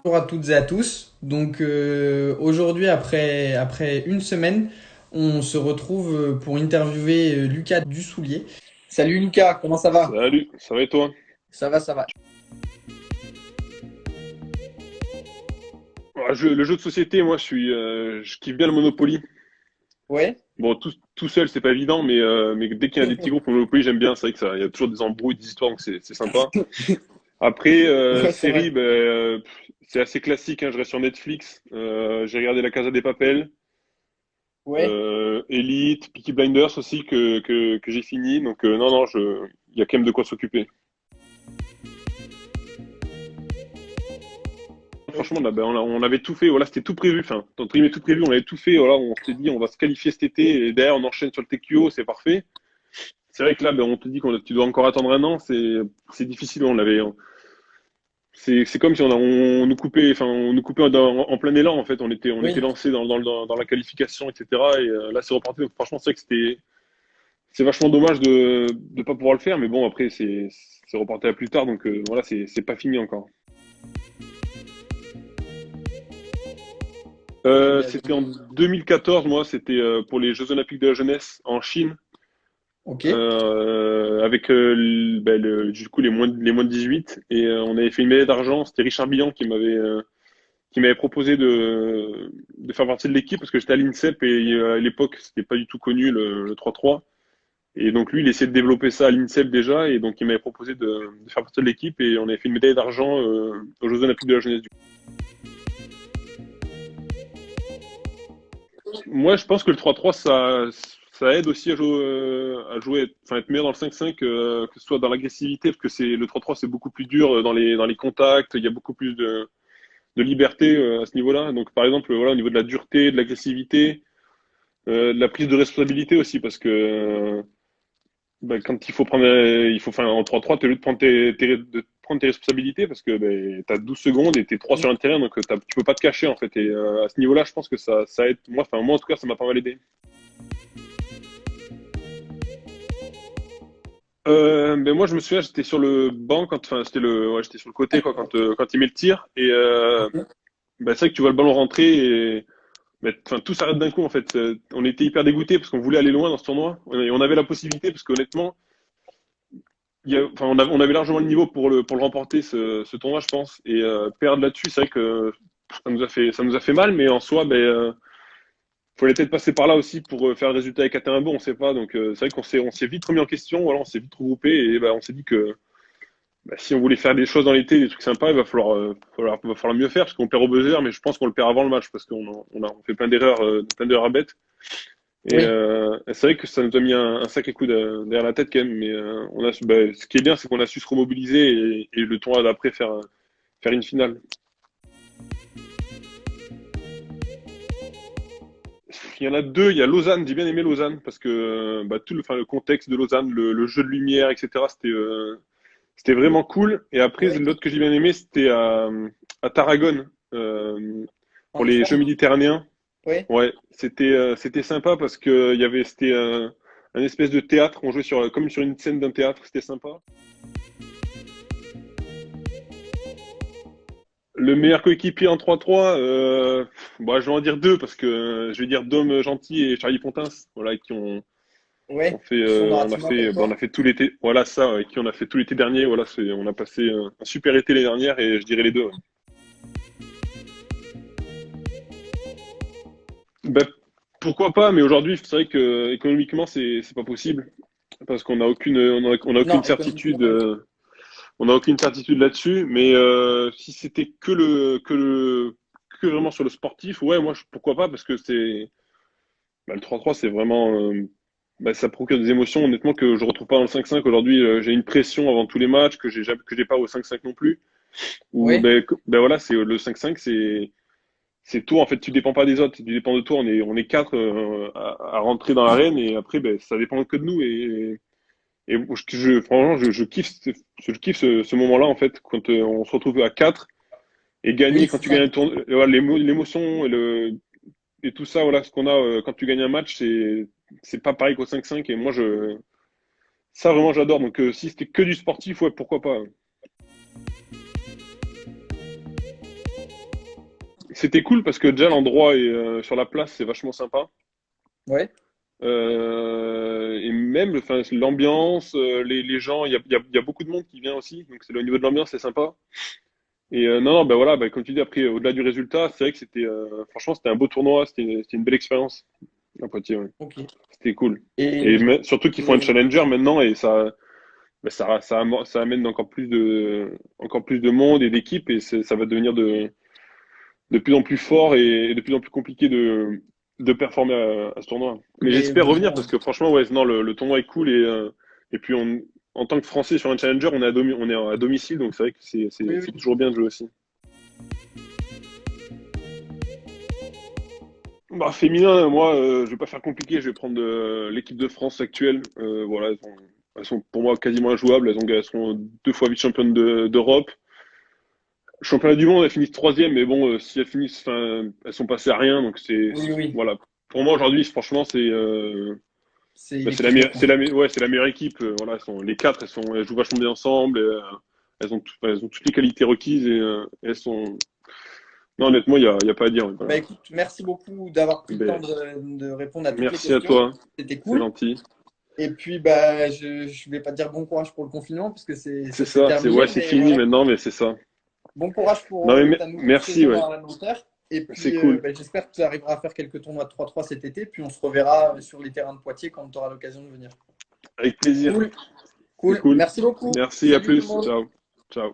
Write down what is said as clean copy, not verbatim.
Bonjour à toutes et à tous. Donc aujourd'hui, après une semaine, on se retrouve pour interviewer Lucas Dussoulier. Salut Lucas, comment ça va? Salut, ça va et toi? Ça va, ça va. Le jeu de société, moi, je kiffe bien le Monopoly. Ouais? Bon, tout seul, c'est pas évident, mais dès qu'il y a des petits groupes au Monopoly, j'aime bien. C'est vrai que ça, il y a toujours des embrouilles, des histoires, donc c'est sympa. Après, Ouais, c'est série, vrai. c'est assez classique, hein, je reste sur Netflix. J'ai regardé La Casa des Papel, Ouais? Elite, Peaky Blinders aussi que j'ai fini. Donc non, non, il y a quand même de quoi s'occuper. Franchement, là, on avait tout fait. Voilà, c'était tout prévu. Enfin, entre guillemets, tout prévu. On avait tout fait. Voilà, on s'est dit, on va se qualifier cet été. Et derrière, on enchaîne sur le TQO. C'est parfait. C'est vrai que là, on te dit que tu dois encore attendre un an. C'est difficile. C'est comme si on nous coupait, enfin, on nous coupait en plein élan. En fait, on était Oui. lancé dans la qualification, etc. Et là, c'est reparti. Donc, franchement, c'est vrai que c'est vachement dommage de pas pouvoir le faire. Mais bon, après, c'est reporté à plus tard. Donc voilà, c'est pas fini encore. Il y C'était avait- en 2014, moi, c'était pour les Jeux Olympiques de la jeunesse en Chine, Ok. avec du coup les moins de 18, et on avait fait une médaille d'argent. C'était Richard Billan qui m'avait proposé de faire partie de l'équipe parce que j'étais à l'INSEP et à l'époque c'était pas du tout connu le 3-3. Et donc lui, il essayait de développer ça à l'INSEP déjà, et donc il m'avait proposé de faire partie de l'équipe, et on avait fait une médaille d'argent aux Jeux Olympiques de la jeunesse. Moi, je pense que le 3-3, ça aide aussi à jouer, enfin, être meilleur dans le 5-5, que ce soit dans l'agressivité, parce que le 3-3, c'est beaucoup plus dur dans les contacts, il y a beaucoup plus de liberté à ce niveau-là. Donc, par exemple, voilà, au niveau de la dureté, de l'agressivité, de la prise de responsabilité aussi, parce que quand enfin, en 3-3, tu es lieu de prendre tes responsabilités, parce que tu as 12 secondes et tu es 3 sur un terrain, donc tu peux pas te cacher, en fait. Et à ce niveau-là, je pense que ça aide. Moi, en tout cas, ça m'a pas mal aidé. Moi, je me souviens, j'étais sur le banc enfin, j'étais sur le côté quoi, quand il met le tir. Et c'est vrai que tu vois le ballon rentrer et enfin, tout s'arrête d'un coup en fait. On était hyper dégoûtés parce qu'on voulait aller loin dans ce tournoi et on avait la possibilité parce qu'honnêtement, enfin, on avait largement le niveau pour le remporter ce tournoi, je pense. Et perdre là-dessus, c'est vrai que ça nous a fait mal, mais en soi, fallait peut-être passer par là aussi pour faire le résultat avec Atenabo, on sait pas. Donc c'est vrai qu'on s'est vite remis en question, voilà, on s'est vite regroupé et on s'est dit que si on voulait faire des choses dans l'été, des trucs sympas, il va falloir mieux faire parce qu'on perd au buzzer, mais je pense qu'on le perd avant le match parce qu'on fait plein d'erreurs bêtes. Et Oui. c'est vrai que ça nous a mis un sacré coup derrière la tête quand même. Mais ce qui est bien, c'est qu'on a su se remobiliser et le tournoi d'après faire une finale. Il y en a deux. Il y a Lausanne. J'ai bien aimé Lausanne parce que le contexte de Lausanne, le jeu de lumière, etc. C'était vraiment cool. Et après, Ouais. l'autre que j'ai bien aimé, c'était à Tarragone, euh, pour En les Jeux Espagne. méditerranéens. Ouais. Ouais, c'était sympa parce que c'était un espèce de théâtre. On jouait comme sur une scène d'un théâtre. C'était sympa. Le meilleur coéquipier en 3-3, je vais en dire deux parce que je vais dire Dom Gentil et Charlie Pontins, voilà, qui ont Ouais. fait, Qui sont on a gratuitement fait, avec on a toi. fait tout l'été. Voilà ça, avec qui on a fait tout l'été dernier. Voilà, on a passé un super été l'année dernière et je dirais les deux. Ouais. Ben, pourquoi pas, mais aujourd'hui, c'est vrai que économiquement, c'est pas possible parce qu'on n'a aucune Non, certitude, économiquement, oui. on n'a aucune certitude là-dessus. Mais si c'était que vraiment sur le sportif, ouais, moi, pourquoi pas, parce que le 3-3, c'est vraiment, ça procure des émotions, honnêtement, que je retrouve pas dans le 5-5. Aujourd'hui, j'ai une pression avant tous les matchs que j'ai pas au 5-5 non plus. Ou Ouais. voilà, c'est le 5-5, c'est toi, en fait, tu dépends pas des autres, tu dépends de toi. On est quatre à rentrer dans l'arène et après, ça dépend que de nous. Et franchement, je kiffe ce moment-là, en fait, quand on se retrouve à quatre et Oui, gagner, quand c'est tu ça. gagnes un tournoi, l'émotion et tout ça, voilà, ce qu'on a quand tu gagnes un match, c'est pas pareil qu'au 5-5. Et moi, ça, vraiment, j'adore. Donc, si c'était que du sportif, ouais, pourquoi pas. c'était cool parce que déjà l'endroit est sur la place, c'est vachement sympa. Ouais. Et même, enfin, l'ambiance, les gens, il y a beaucoup de monde qui vient aussi, donc c'est le niveau de l'ambiance, c'est sympa. Et non, non, ben voilà, ben, comme tu dis, après, au-delà du résultat, c'est vrai que c'était, franchement, c'était un beau tournoi, c'était une belle expérience à Poitiers, ouais. Ok. C'était cool. Et Et, surtout qu'ils font un et challenger maintenant, et ça, ben, ça amène encore plus de monde et d'équipes, et ça va devenir de plus en plus fort et de plus en plus compliqué de performer à ce tournoi. Mais mais j'espère revenir heureusement, parce que franchement, ouais, non, le tournoi est cool et puis en tant que Français sur un challenger, on est à domicile, donc c'est vrai que oui, c'est oui. toujours bien de jouer aussi. Bah, féminin, moi, je vais pas faire compliqué, je vais prendre l'équipe de France actuelle. Voilà, elles sont pour moi quasiment injouables. Elles sont deux fois vice-championnes d'Europe. Championnat du monde, elles finissent troisième, mais bon, si elles finissent, enfin, elles sont passées à rien, donc Oui, oui. voilà. Pour moi aujourd'hui, franchement, C'est l'équipe de France. ouais, c'est la meilleure équipe. Voilà, les quatre, elles jouent vachement bien ensemble. Elles ont toutes les qualités requises et elles sont. Non, honnêtement, il y a pas à dire. Ouais, Bah voilà. écoute, merci beaucoup d'avoir pris le temps Ben, de répondre à toutes les merci à questions. toi, C'était c'est cool. gentil. Et puis, bah, je vais pas te dire bon courage pour le confinement, parce que C'est ça s'est ça, ouais, terminé, c'est mais fini voilà. maintenant, mais c'est ça. Bon courage pour Non, mais ta nouvelle merci, saison ouais, à l'Atlantère. Et c'est puis, cool. bah, j'espère que tu arriveras à faire quelques tournois de 3-3 cet été. Puis, on se reverra sur les terrains de Poitiers quand tu auras l'occasion de venir. Avec plaisir, Cool, c'est cool. cool. Merci beaucoup. Merci, à Salut tout le plus, monde. ciao, ciao.